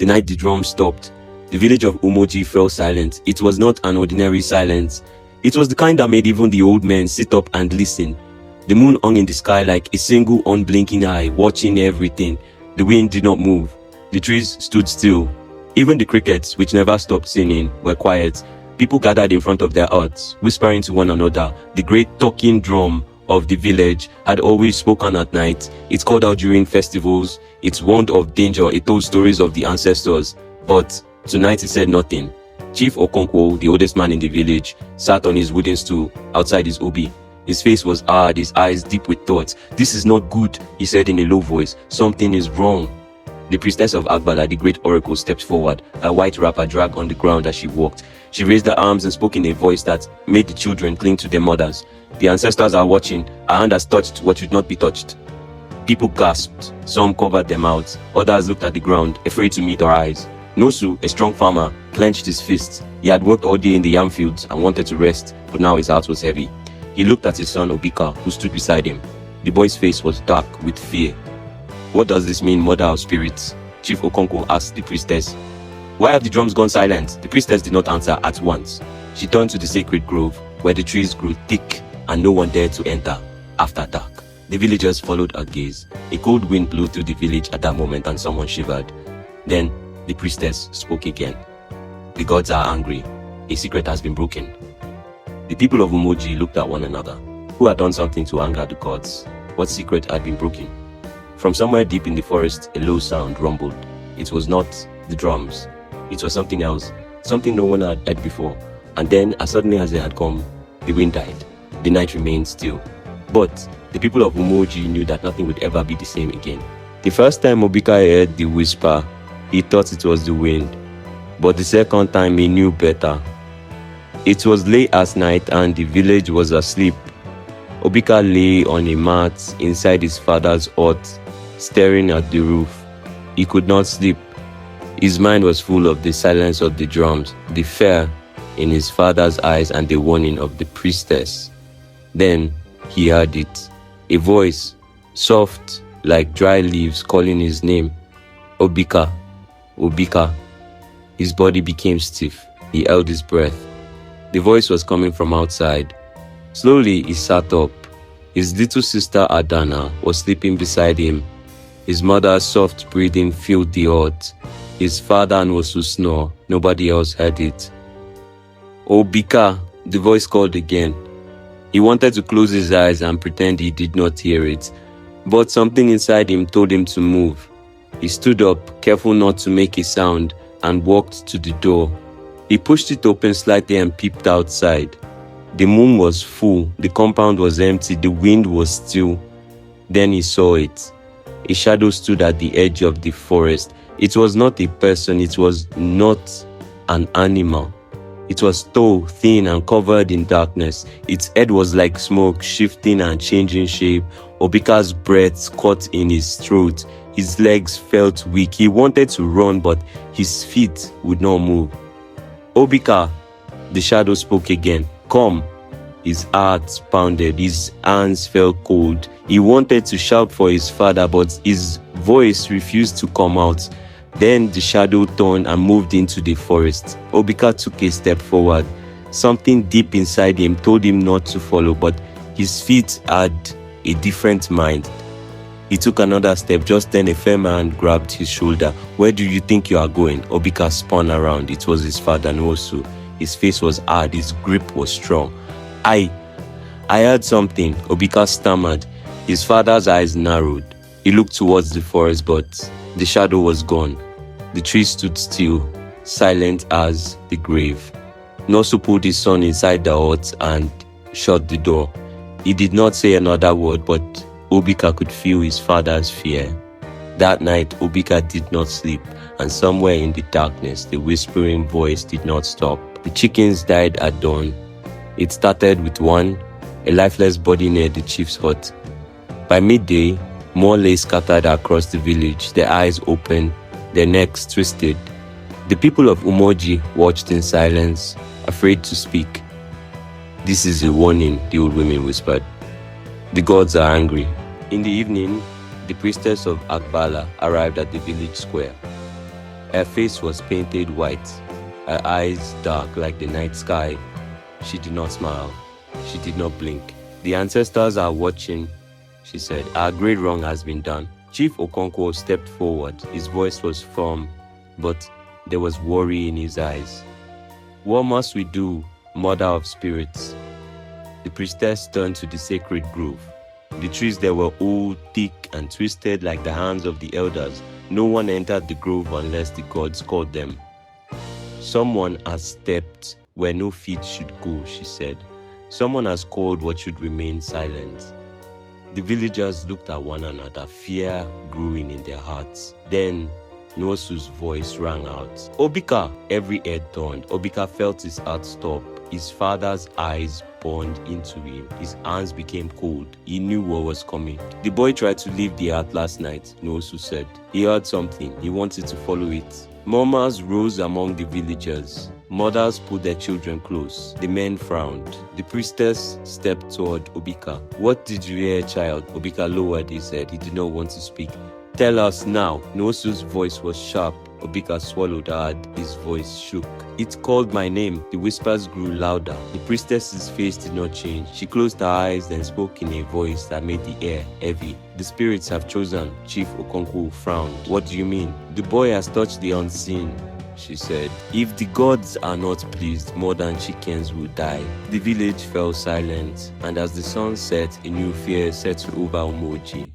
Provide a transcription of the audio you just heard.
The night the drum stopped, the village of Umoji fell silent. It was not an ordinary silence. It was the kind that made even the old men sit up and listen. The moon hung in the sky like a single unblinking eye, watching everything. The wind did not move. The trees stood still. Even the crickets, which never stopped singing, were quiet. People gathered in front of their huts, whispering to one another. The great talking drum of the village had always spoken at night. It called out during festivals. It warned of danger. It told stories of the ancestors. But tonight it said nothing. Chief Okonkwo, the oldest man in the village, sat on his wooden stool outside his obi. His face was hard, his eyes deep with thought. "This is not good," he said in a low voice. "Something is wrong." The priestess of Agbala, the great oracle, stepped forward, a white wrapper dragged on the ground as she walked. She raised her arms and spoke in a voice that made the children cling to their mothers. "The ancestors are watching. Her hand has touched what should not be touched." People gasped. Some covered their mouths. Others looked at the ground, afraid to meet her eyes. Nosu, a strong farmer, clenched his fists. He had worked all day in the yam fields and wanted to rest, but now his heart was heavy. He looked at his son Obika, who stood beside him. The boy's face was dark with fear. "What does this mean, mother of spirits?" Chief Okonkwo asked the priestess. "Why have the drums gone silent?" The priestess did not answer at once. She turned to the sacred grove, where the trees grew thick and no one dared to enter after dark. The villagers followed her gaze. A cold wind blew through the village at that moment and someone shivered. Then the priestess spoke again. "The gods are angry. A secret has been broken." The people of Umoji looked at one another. Who had done something to anger the gods? What secret had been broken? From somewhere deep in the forest, a low sound rumbled. It was not the drums. It was something else, something no one had heard before. And then, as suddenly as it had come, the wind died. The night remained still. But the people of Umoji knew that nothing would ever be the same again. The first time Obika heard the whisper, he thought it was the wind. But the second time, he knew better. It was late at night and the village was asleep. Obika lay on a mat inside his father's hut, staring at the roof. He could not sleep. His mind was full of the silence of the drums, the fear in his father's eyes, and the warning of the priestess. Then he heard it. A voice, soft like dry leaves, calling his name. "Obika, Obika." His body became stiff. He held his breath. The voice was coming from outside. Slowly, he sat up. His little sister Adana was sleeping beside him. His mother's soft breathing filled the hut. His father Nwosu snore. Nobody else heard it. "Obika," the voice called again. He wanted to close his eyes and pretend he did not hear it, but something inside him told him to move. He stood up, careful not to make a sound, and walked to the door. He pushed it open slightly and peeped outside. The moon was full, the compound was empty, the wind was still. Then he saw it. A shadow stood at the edge of the forest. It was not a person, it was not an animal. It was tall, thin, and covered in darkness. Its head was like smoke, shifting and changing shape. Obika's breath caught in his throat. His legs felt weak. He wanted to run, but his feet would not move. "Obika," the shadow spoke again. "Come." His heart pounded. His hands felt cold. He wanted to shout for his father, but his voice refused to come out. Then the shadow turned and moved into the forest. Obika took a step forward. Something deep inside him told him not to follow, but his feet had a different mind. He took another step. Just then a firm hand grabbed his shoulder. "Where do you think you are going?" Obika spun around. It was his father Nwosu. His face was hard. His grip was strong. I heard something," Obika stammered. His father's eyes narrowed. He looked towards the forest, but the shadow was gone. The trees stood still, silent as the grave. Nwosu pulled his son inside the hut and shut the door. He did not say another word, but Obika could feel his father's fear. That night, Obika did not sleep, and somewhere in the darkness, the whispering voice did not stop. The chickens died at dawn. It started with one, a lifeless body near the chief's hut. By midday, more lay scattered across the village, their eyes open, their necks twisted. The people of Umoji watched in silence, afraid to speak. "This is a warning," the old women whispered. "The gods are angry." In the evening, the priestess of Agbala arrived at the village square. Her face was painted white, her eyes dark like the night sky. She did not smile. She did not blink. "The ancestors are watching," she said. "Our great wrong has been done." Chief Okonkwo stepped forward. His voice was firm, but there was worry in his eyes. "What must we do, Mother of Spirits?" The priestess turned to the sacred grove. The trees there were old, thick, and twisted like the hands of the elders. No one entered the grove unless the gods called them. "Someone has stepped where no feet should go," she said. "Someone has called what should remain silent." The villagers looked at one another, fear growing in their hearts. Then Nwosu's voice rang out. "Obika!" Every head turned. Obika felt his heart stop. His father's eyes burned into him. His hands became cold. He knew what was coming. "The boy tried to leave the hut last night," Nwosu said. "He heard something. He wanted to follow it." Murmurs rose among the villagers. Mothers pulled their children close. The men frowned. The priestess stepped toward Obika. "What did you hear, child?" Obika lowered his head. He did not want to speak. "Tell us now." Nwosu's voice was sharp. Obika swallowed hard. His voice shook. "It called my name." The whispers grew louder. The priestess's face did not change. She closed her eyes, then spoke in a voice that made the air heavy. "The spirits have chosen." Chief Okonkwo frowned. "What do you mean?" "The boy has touched the unseen," she said. "If the gods are not pleased, more than chickens will die." The village fell silent, and as the sun set, a new fear settled over Umoji.